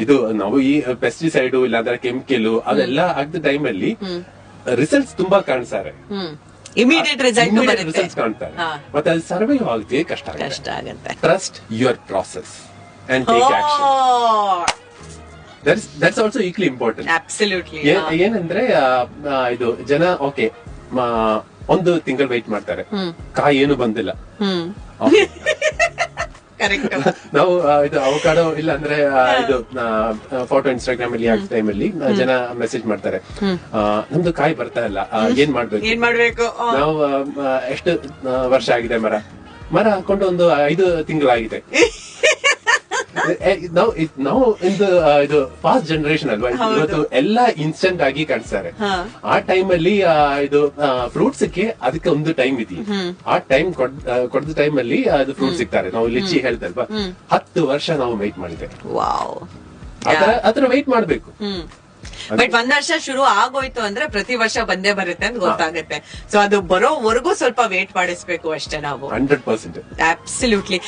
ಇದು ನಾವು ಈ ಪೆಸ್ಟಿಸೈಡ್ ಇಲ್ಲಾಂದ್ರೆ ಕೆಮಿಕಲ್ ಅದೆಲ್ಲ ಆಗದ ಟೈಮ್ ಅಲ್ಲಿ ರಿಸಲ್ಟ್ಸ್ ತುಂಬಾ ಕಾಣಿಸ್ತಾರೆ, ಇಮಿಡಿಯೇಟ್ ರಿಸಲ್ಟ್ಸ್ ರಿಸಲ್ಟ್ ಕಾಣ್ತಾರೆ. ಮತ್ತೆ ಅದು ಸರ್ವೈವ್ ಆಗಕ್ಕೆ ಕಷ್ಟ ಆಗುತ್ತೆ. Trust your process and take action. That's also equally important. Absolutely. ಏನಂದ್ರೆ ಇದು ಜನ ಓಕೆ ಒಂದು ತಿಂಗಳು ವೆಯ್ಟ್ ಮಾಡ್ತಾರೆ, ಕಾಯಿ ಏನು ಬಂದಿಲ್ಲ. ನಾವು ಇದು ಅವಕಾಡೋ ಇಲ್ಲ ಅಂದ್ರೆ ಇದು ಫೋಟೋ ಇನ್ಸ್ಟಾಗ್ರಾಮ್ ಅಲ್ಲಿ ಹಾಕೋ ಟೈಮ್ ಅಲ್ಲಿ ಜನ ಮೆಸೇಜ್ ಮಾಡ್ತಾರೆ, ನಮ್ದು ಕಾಯಿ ಬರ್ತಾ ಇಲ್ಲ, ಏನ್ ಮಾಡ್ಬೇಕು. ನಾವು ಎಷ್ಟು ವರ್ಷ ಆಗಿದೆ ಮರ ಹಾಕೊಂಡು ಒಂದು 5 ತಿಂಗಳಾಗಿದೆ. ನಾವು ಇದು ಫಾಸ್ಟ್ ಜನರೇಷನ್ ಅಲ್ವಾ, ಇವತ್ತು ಎಲ್ಲಾ ಇನ್ಸ್ಟೆಂಟ್ ಆಗಿ ಕಾಣಿಸ್ತಾರೆ. ಆ ಟೈಮ್ ಅಲ್ಲಿ ಇದು ಫ್ರೂಟ್ಸ್ ಗೆ ಅದಕ್ಕೆ ಒಂದು ಟೈಮ್ ಇದೆ. ಆ ಟೈಮ್ ಕೊಡ್ದ ಟೈಮ್ ಅಲ್ಲಿ ಅದು ಫ್ರೂಟ್ ಸಿಗ್ತಾರೆ. ನಾವು ಲಿಚ್ಚಿ ಹೇಳ್ತಲ್ವಾ, 10 ವರ್ಷ ನಾವು ವೆಯ್ಟ್ ಮಾಡಿದ್ದೇವೆ. ಆತರ ವೆಯ್ಟ್ ಮಾಡ್ಬೇಕು. ಬಟ್ 1 ವರ್ಷ ಶುರು ಆಗೋಯ್ತು ಅಂದ್ರೆ ಪ್ರತಿ ವರ್ಷ ಬಂದೇ ಬರುತ್ತೆ ಅಂತ ಗೊತ್ತಾಗುತ್ತೆ. ಸೊ ಅದು ಬರೋವರೆಗೂ ಸ್ವಲ್ಪ ವೇಟ್ ಮಾಡಿಸ್ಬೇಕು ಅಷ್ಟೇ ನಾವು. 100%. ಅಬ್ಸಲ್ಯೂಟ್ಲಿ.